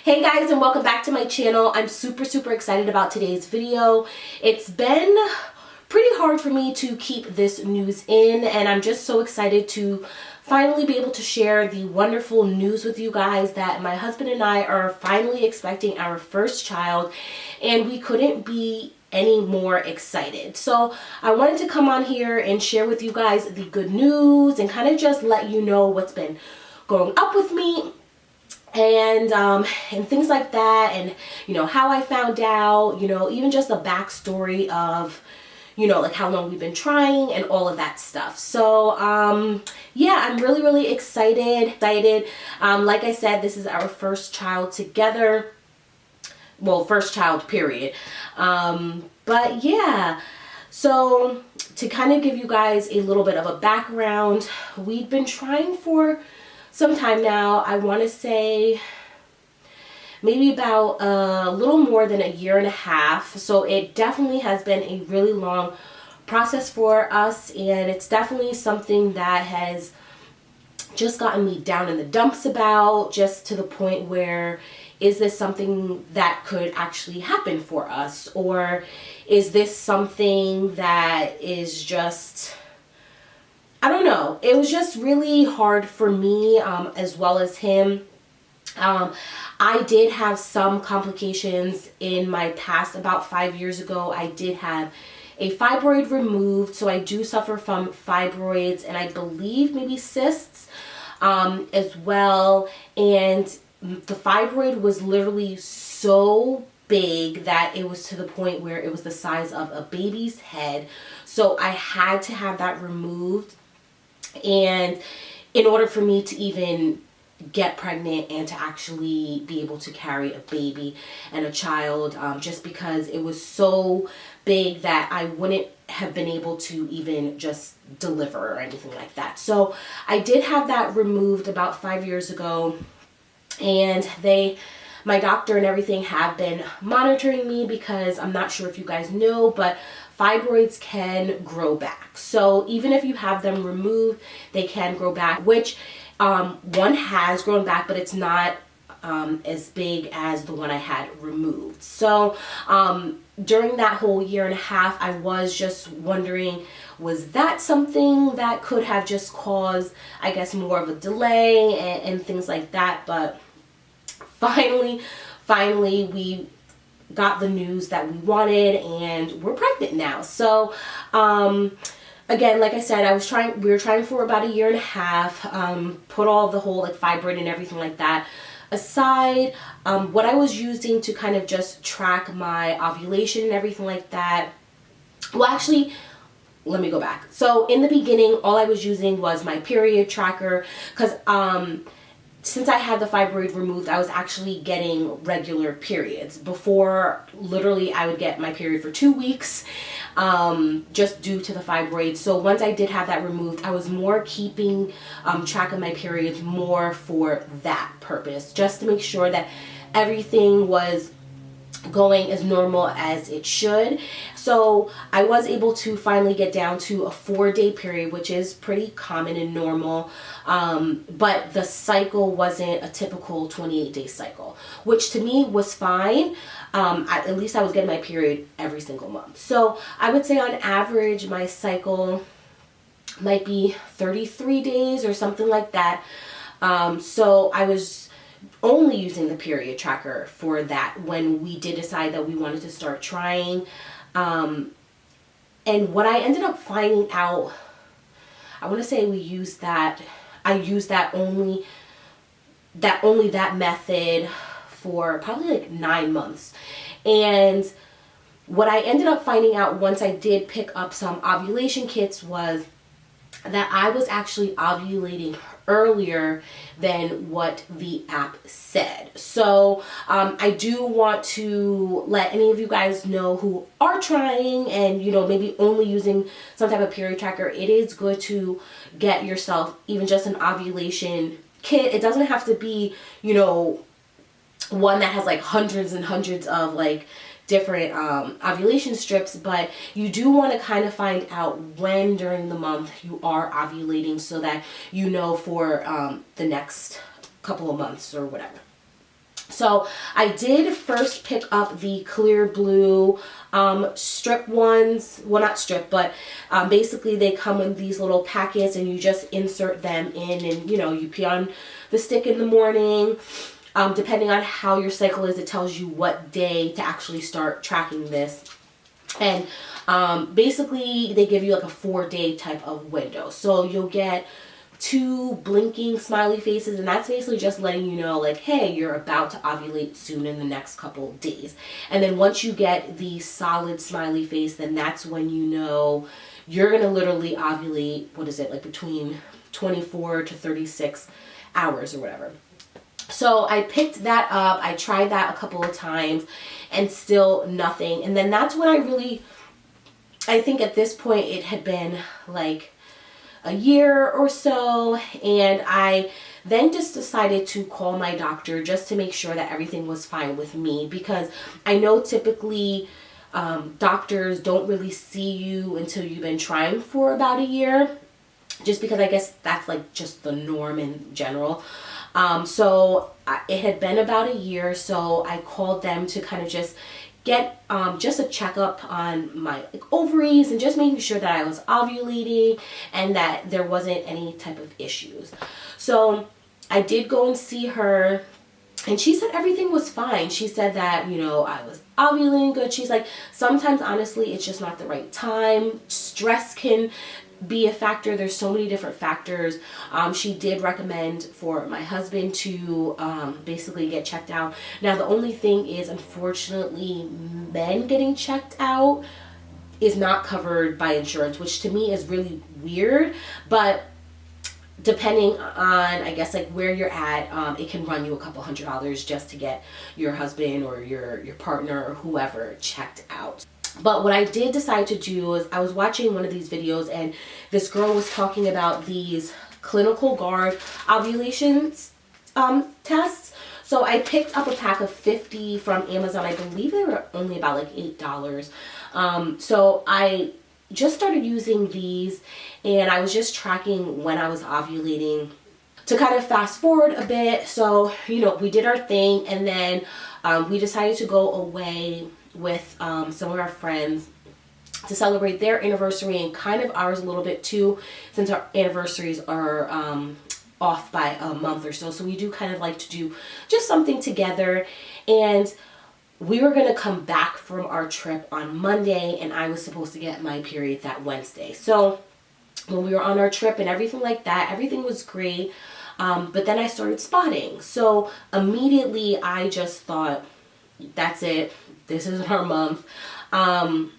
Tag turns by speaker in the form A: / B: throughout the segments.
A: Hey guys, and welcome back to my channel. I'm super excited about today's video. It's been pretty hard for me to keep this news in, and I'm just so excited to finally be able to share the wonderful news with you guys that my husband and I are finally expecting our first child, and we couldn't be any more excited. So I wanted to come on here and share with you guys the good news and kind of just let you know what's been going up with me and things like that, and how I found out, even just the backstory of like how long we've been trying and all of that stuff. So yeah, I'm really excited. Like I said, this is our first child together. Well, first child period. But yeah, so to kind of give you guys a little bit of a background, we've been trying for some time now. I want to say maybe about a little more than a year and a half. So it definitely has been a really long process for us, and it's definitely something that has just gotten me down in the dumps about, just to the point where, is this something that could actually happen for us, or is this something that is just, I don't know. It was just really hard for me as well as him. I did have some complications in my past. About 5 years ago, I did have a fibroid removed, so I do suffer from fibroids and I believe maybe cysts as well. And the fibroid was literally so big that it was to the point where it was the size of a baby's head. So I had to have that removed, and in order for me to even get pregnant and to actually be able to carry a baby and a child, just because it was so big that I wouldn't have been able to even just deliver or anything like that. So I did have that removed about 5 years ago, and my doctor and everything have been monitoring me, because I'm not sure if you guys know, but fibroids can grow back. So even if you have them removed, they can grow back, which one has grown back, but it's not as big as the one I had removed. So during that whole year and a half, I was just wondering, was that something that could have just caused, I guess, more of a delay and things like that. But finally we got the news that we wanted, and we're pregnant now. So again, like I said, we were trying for about a year and a half, put all the whole fibroid and everything like that aside. What I was using to kind of just track my ovulation and everything like that, well, actually, let me go back. So in the beginning, all I was using was my period tracker, because since I had the fibroid removed, I was actually getting regular periods. Before, literally, I would get my period for 2 weeks, just due to the fibroid. So once I did have that removed, I was more keeping track of my periods more for that purpose, just to make sure that everything was going as normal as it should. So I was able to finally get down to a 4-day period, which is pretty common and normal, but the cycle wasn't a typical 28-day cycle, which to me was fine. At least I was getting my period every single month. So I would say on average my cycle might be 33 days or something like that. So I was only using the period tracker for that when we did decide that we wanted to start trying. And what I ended up finding out, I want to say I used that only that method for probably like 9 months. And what I ended up finding out once I did pick up some ovulation kits was that I was actually ovulating earlier than what the app said. So I do want to let any of you guys know who are trying and maybe only using some type of period tracker, it is good to get yourself even just an ovulation kit. It doesn't have to be one that has like hundreds and hundreds of different ovulation strips, but you do want to kind of find out when during the month you are ovulating, so that for the next couple of months or whatever. So I did first pick up the clear blue strip ones. Well, not strip, but basically they come in these little packets and you just insert them in, and you know, you pee on the stick in the morning. Depending on how your cycle is, it tells you what day to actually start tracking this. And basically they give you like a 4-day type of window. So you'll get 2 blinking smiley faces, and that's basically just letting you know, like, hey, you're about to ovulate soon in the next couple of days. And then once you get the solid smiley face, then that's when you know you're gonna literally ovulate, what is it, like between 24 to 36 hours or whatever. So I picked that up. I tried that a couple of times and still nothing. And then that's when I think at this point it had been like a year or so, and I then just decided to call my doctor just to make sure that everything was fine with me, because I know typically doctors don't really see you until you've been trying for about a year, just because I guess that's like just the norm in general. So it had been about a year, so I called them to kind of just get just a checkup on my ovaries and just making sure that I was ovulating and that there wasn't any type of issues. So I did go and see her, and she said everything was fine. She said that, you know, I was ovulating good. She's like, sometimes honestly it's just not the right time. Stress can be a factor. There's so many different factors. She did recommend for my husband to basically get checked out. Now the only thing is, unfortunately, men getting checked out is not covered by insurance, which to me is really weird. But depending on, I guess, like where you're at, it can run you a couple $100 just to get your husband or your partner or whoever checked out. But what I did decide to do is, I was watching one of these videos and this girl was talking about these clinical guard ovulation tests. So I picked up a pack of 50 from Amazon. I believe they were only about like $8. So I just started using these, and I was just tracking when I was ovulating to kind of fast forward a bit. So, you know, we did our thing, and then we decided to go away with some of our friends to celebrate their anniversary and kind of ours a little bit too, since our anniversaries are off by a month or so. So we do kind of like to do just something together. And we were going to come back from our trip on Monday, and I was supposed to get my period that Wednesday. So when we were on our trip and everything like that, everything was great. But then I started spotting. So immediately I just thought, that's it. This is our month. And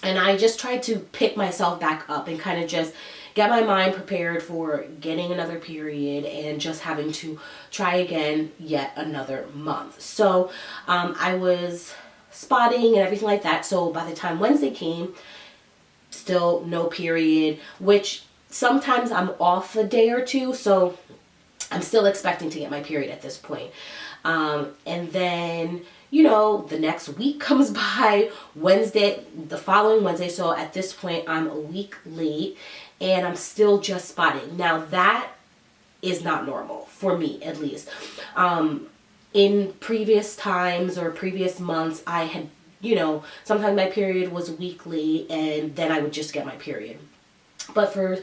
A: I just tried to pick myself back up and kind of just get my mind prepared for getting another period and just having to try again yet another month. So I was spotting and everything like that. So by the time Wednesday came, still no period, which sometimes I'm off a day or two. So I'm still expecting to get my period at this point. And then, you know, the next week comes by, Wednesday, the following Wednesday. So at this point, I'm a week late and I'm still just spotting. Now that is not normal for me, at least. In previous times or previous months, I had, you know, sometimes my period was weekly and then I would just get my period. But for,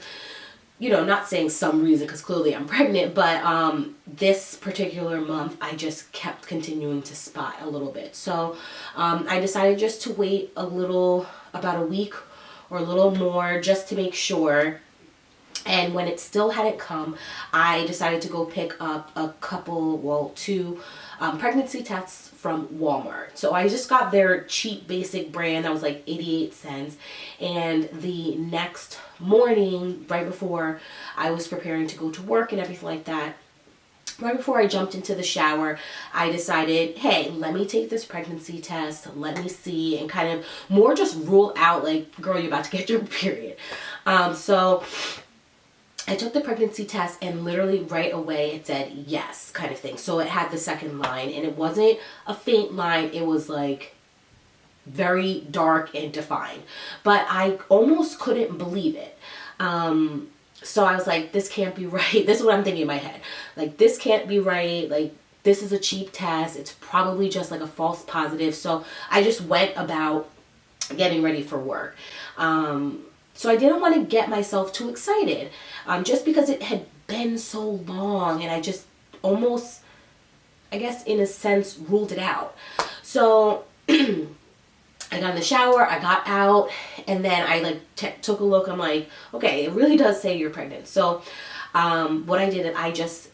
A: you know, not saying some reason, because clearly I'm pregnant, but this particular month I just kept continuing to spot a little bit. So I decided just to wait a little, about a week or a little more, just to make sure. And when it still hadn't come, I decided to go pick up a couple, well, 2 pregnancy tests from Walmart. So I just got their cheap basic brand that was like 88 cents. And the next morning, right before I was preparing to go to work and everything like that, right before I jumped into the shower, I decided, hey, let me take this pregnancy test, let me see, and kind of more just rule out, like, girl, you're about to get your period. So I took the pregnancy test and literally right away it said yes, kind of thing. So it had the second line, and it wasn't a faint line. It was like very dark and defined, but I almost couldn't believe it. So I was like, this can't be right. This is what I'm thinking in my head. Like, this can't be right. Like, this is a cheap test. It's probably just like a false positive. So I just went about getting ready for work. So I didn't want to get myself too excited, just because it had been so long and I just almost, I guess in a sense, ruled it out. So I got in the shower, I got out, and then I like took a look. I'm like, okay, it really does say you're pregnant. So what I did is I just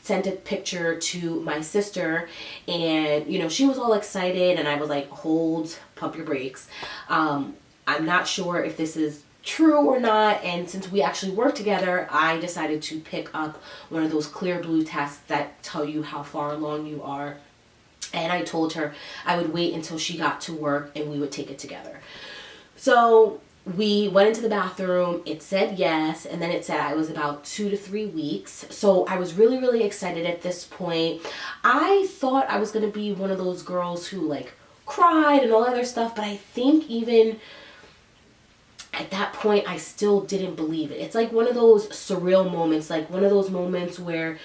A: sent a picture to my sister, and you know, she was all excited, and I was like, hold, pump your brakes. I'm not sure if this is true or not, and since we actually work together, I decided to pick up one of those clear blue tests that tell you how far along you are. And I told her I would wait until she got to work and we would take it together. So we went into the bathroom, it said yes, and then it said I was about 2 to 3 weeks. So I was really, really excited at this point. I thought I was going to be one of those girls who like cried and all that other stuff, but I think even at that point I still didn't believe it. It's like one of those surreal moments, like one of those moments where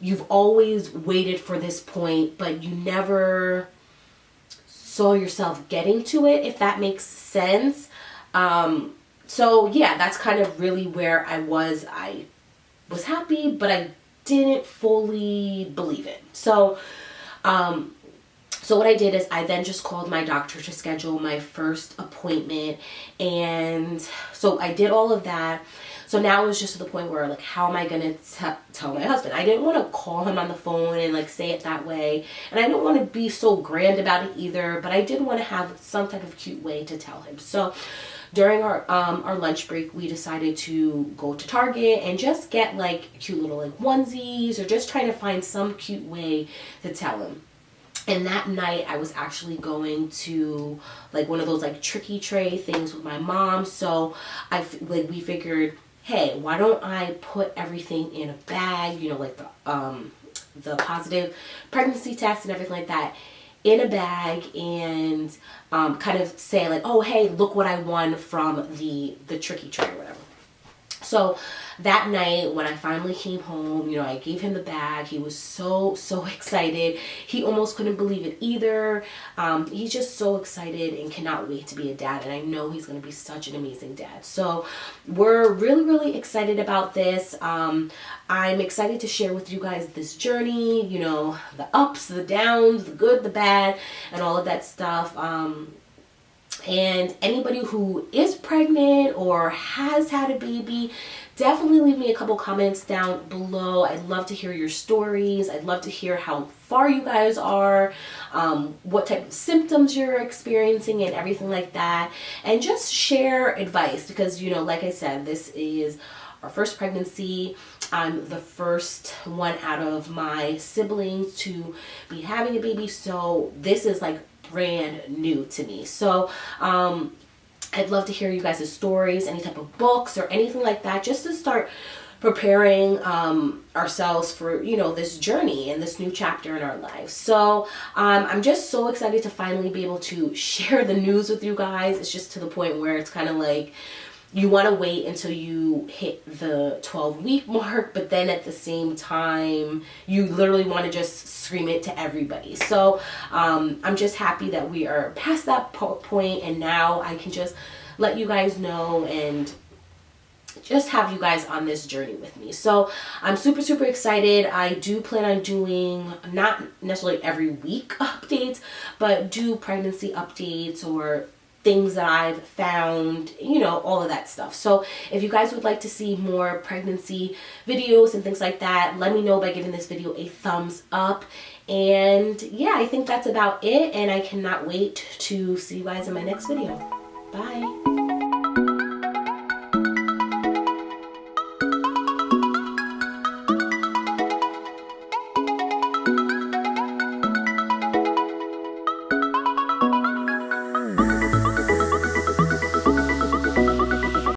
A: you've always waited for this point, but you never saw yourself getting to it, if that makes sense. So yeah, that's kind of really where I was. I was happy, but I didn't fully believe it. So what I did is I then just called my doctor to schedule my first appointment. And so I did all of that. So now it was just to the point where like, how am I going to tell my husband? I didn't want to call him on the phone and like say it that way. And I didn't want to be so grand about it either, but I did want to have some type of cute way to tell him. So during our lunch break, we decided to go to Target and just get like cute little like onesies, or just trying to find some cute way to tell him. And that night I was actually going to like one of those like tricky tray things with my mom. So we figured, hey, why don't I put everything in a bag, you know, like the positive pregnancy test and everything like that in a bag, and kind of say like, oh, hey, look what I won from the tricky tray or whatever. So that night when I finally came home, you know, I gave him the bag. He was so excited. He almost couldn't believe it either. He's just so excited and cannot wait to be a dad. And I know he's going to be such an amazing dad. So we're really excited about this. I'm excited to share with you guys this journey, you know, the ups, the downs, the good, the bad, and all of that stuff. And anybody who is pregnant or has had a baby, definitely leave me a couple comments down below. I'd love to hear your stories. I'd love to hear how far you guys are, what type of symptoms you're experiencing and everything like that. And just share advice because, you know, like I said, this is our first pregnancy. I'm the first one out of my siblings to be having a baby. So this is like brand new to me. So I'd love to hear you guys' stories, any type of books or anything like that, just to start preparing ourselves for, you know, this journey and this new chapter in our lives. So I'm just so excited to finally be able to share the news with you guys. It's just to the point where it's kind of like you want to wait until you hit the 12-week mark, but then at the same time, you literally want to just scream it to everybody. So I'm just happy that we are past that point, and now I can just let you guys know and just have you guys on this journey with me. So I'm super excited. I do plan on doing not necessarily every week updates, but do pregnancy updates or things that I've found, you know, all of that stuff. So if you guys would like to see more pregnancy videos and things like that, let me know by giving this video a thumbs up. And yeah, I think that's about it, and I cannot wait to see you guys in my next video. Bye.